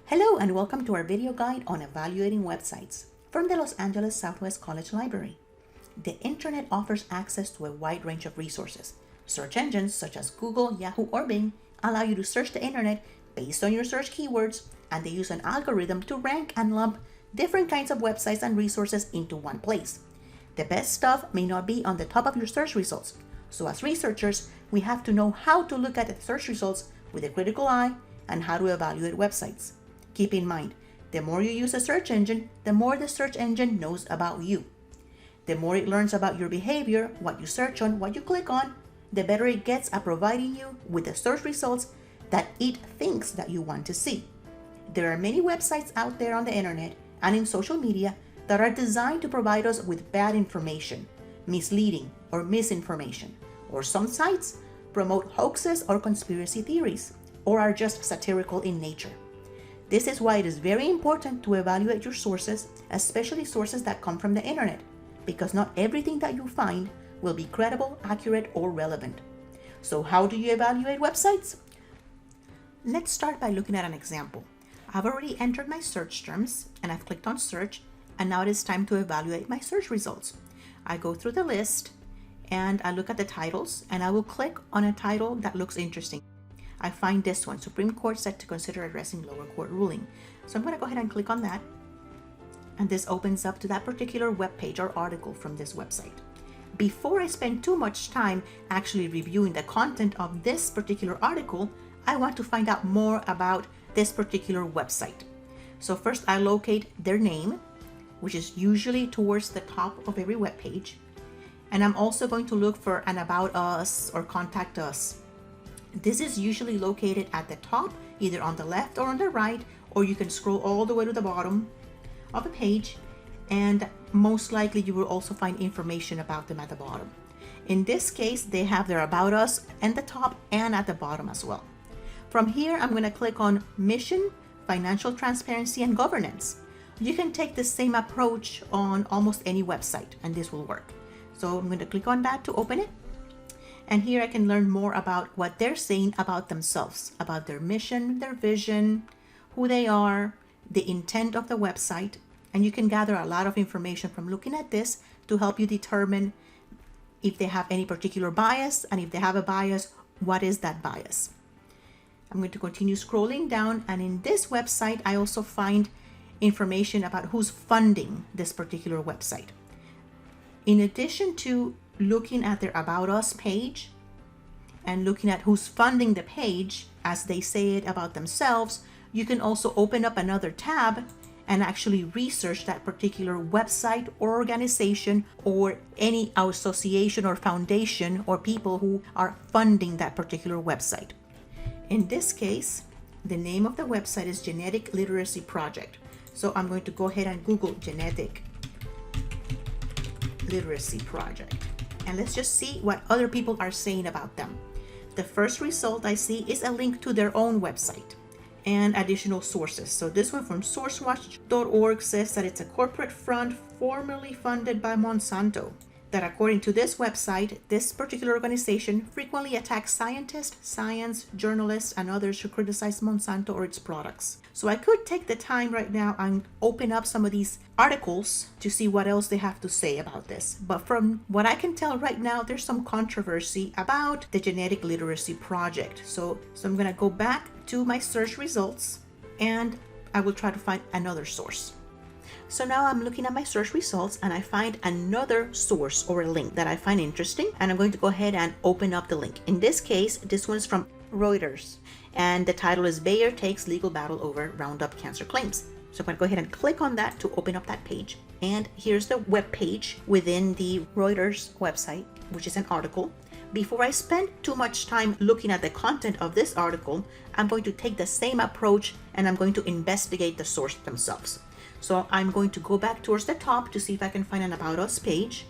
Hello and welcome to our video guide on evaluating websites from the Los Angeles Southwest College Library. The internet offers access to a wide range of resources. Search engines such as Google, Yahoo, or Bing allow you to search the internet based on your search keywords, and they use an algorithm to rank and lump different kinds of websites and resources into one place. The best stuff may not be on the top of your search results, so as researchers, we have to know how to look at the search results with a critical eye and how to evaluate websites. Keep in mind, the more you use a search engine, the more the search engine knows about you. The more it learns about your behavior, what you search on, what you click on, the better it gets at providing you with the search results that it thinks that you want to see. There are many websites out there on the internet and in social media that are designed to provide us with bad information, misleading or misinformation, or some sites promote hoaxes or conspiracy theories, or are just satirical in nature. This is why it is very important to evaluate your sources, especially sources that come from the internet, because not everything that you find will be credible, accurate, or relevant. So how do you evaluate websites? Let's start by looking at an example. I've already entered my search terms and I've clicked on search, and now it is time to evaluate my search results. I go through the list and I look at the titles, and I will click on a title that looks interesting. I find this one, Supreme Court set to consider addressing lower court ruling. So I'm going to go ahead and click on that. And this opens up to that particular web page or article from this website. Before I spend too much time actually reviewing the content of this particular article, I want to find out more about this particular website. So first I locate their name, which is usually towards the top of every web page. And I'm also going to look for an About Us or Contact Us. This is usually located at the top, either on the left or on the right, or you can scroll all the way to the bottom of a page, and most likely you will also find information about them at the bottom. In this case, they have their About Us at the top and at the bottom as well. From here, I'm going to click on Mission, Financial Transparency, and Governance. You can take the same approach on almost any website, and this will work. So I'm going to click on that to open it. And here I can learn more about what they're saying about themselves, about their mission, their vision, who they are, the intent of the website. And you can gather a lot of information from looking at this to help you determine if they have any particular bias, and if they have a bias, what is that bias? I'm going to continue scrolling down, and in this website, I also find information about who's funding this particular website. In addition to looking at their About Us page and looking at who's funding the page as they say it about themselves, you can also open up another tab and actually research that particular website or organization or any association or foundation or people who are funding that particular website. In this case, the name of the website is Genetic Literacy Project. So I'm going to go ahead and Google Genetic Literacy Project. And let's just see what other people are saying about them. The first result I see is a link to their own website and additional sources. So this one from sourcewatch.org says that it's a corporate front formerly funded by Monsanto. That according to this website, this particular organization frequently attacks scientists, science, journalists, and others who criticize Monsanto or its products. So I could take the time right now and open up some of these articles to see what else they have to say about this. But from what I can tell right now, there's some controversy about the Genetic Literacy Project. So I'm going to go back to my search results and I will try to find another source. So now I'm looking at my search results and I find another source or a link that I find interesting, and I'm going to go ahead and open up the link. In this case, this one's from Reuters, and the title is Bayer Takes Legal Battle Over Roundup Cancer Claims. So I'm going to go ahead and click on that to open up that page. And here's the web page within the Reuters website, which is an article. Before I spend too much time looking at the content of this article, I'm going to take the same approach and I'm going to investigate the source themselves. So I'm going to go back towards the top to see if I can find an About Us page.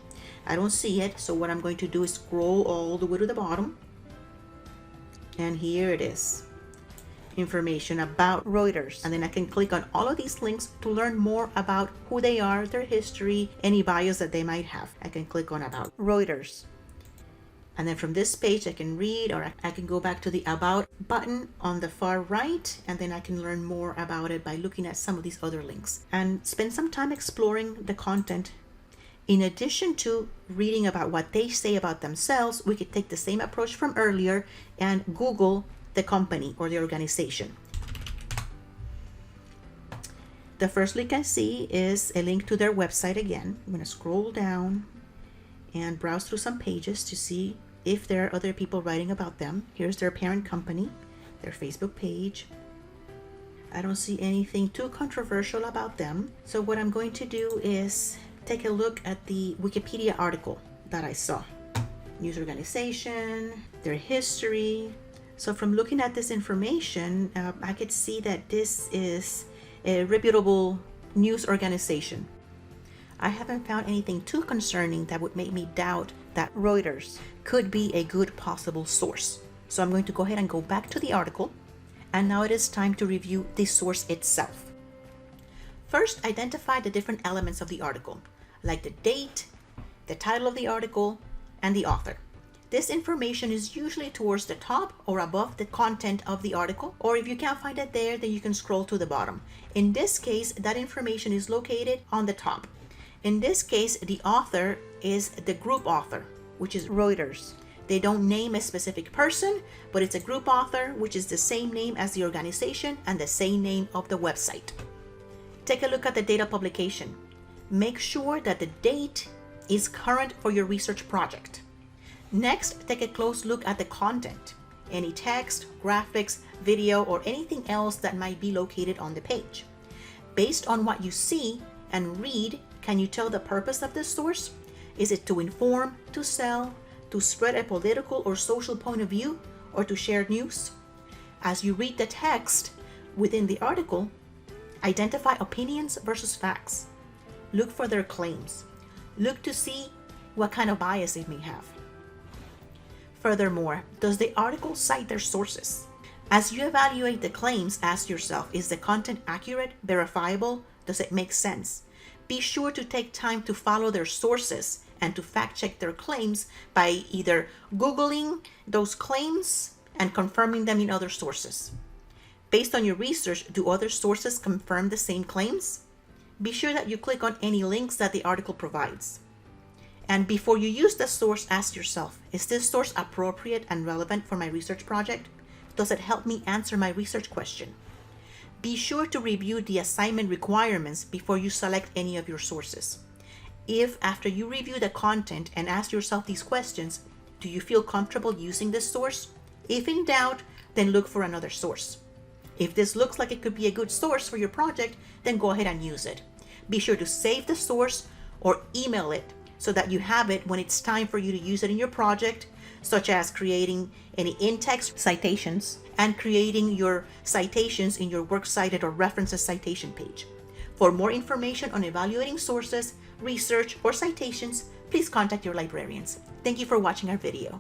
I don't see it, so what I'm going to do is scroll all the way to the bottom. And here it is. Information about Reuters. And then I can click on all of these links to learn more about who they are, their history, any bias that they might have. I can click on About Reuters. And then from this page, I can read, or I can go back to the About button on the far right, and then I can learn more about it by looking at some of these other links and spend some time exploring the content. In addition to reading about what they say about themselves, we could take the same approach from earlier and Google the company or the organization. The first link I see is a link to their website again. I'm going to scroll down and browse through some pages to see if there are other people writing about them. Here's their parent company, their Facebook page. I don't see anything too controversial about them. So what I'm going to do is take a look at the Wikipedia article that I saw. News organization, their history. So from looking at this information, I could see that this is a reputable news organization. I haven't found anything too concerning that would make me doubt that Reuters could be a good possible source. So I'm going to go ahead and go back to the article, and now it is time to review the source itself. First, identify the different elements of the article, like the date, the title of the article, and the author. This information is usually towards the top or above the content of the article, or if you can't find it there, then you can scroll to the bottom. In this case, that information is located on the top. In this case, the author is the group author, which is Reuters. They don't name a specific person, but it's a group author, which is the same name as the organization and the same name of the website. Take a look at the date of publication. Make sure that the date is current for your research project. Next, take a close look at the content. Any text, graphics, video, or anything else that might be located on the page. Based on what you see and read, can you tell the purpose of this source? Is it to inform, to sell, to spread a political or social point of view, or to share news? As you read the text within the article, identify opinions versus facts. Look for their claims. Look to see what kind of bias it may have. Furthermore, does the article cite their sources? As you evaluate the claims, ask yourself, is the content accurate, verifiable? Does it make sense? Be sure to take time to follow their sources and to fact check their claims by either Googling those claims and confirming them in other sources. Based on your research, do other sources confirm the same claims? Be sure that you click on any links that the article provides. And before you use the source, ask yourself, is this source appropriate and relevant for my research project? Does it help me answer my research question? Be sure to review the assignment requirements before you select any of your sources. If after you review the content and ask yourself these questions, do you feel comfortable using this source? If in doubt, then look for another source. If this looks like it could be a good source for your project, then go ahead and use it. Be sure to save the source or email it so that you have it when it's time for you to use it in your project, such as creating any in-text citations and creating your citations in your works cited or references citation page. For more information on evaluating sources, research, or citations, please contact your librarians. Thank you for watching our video.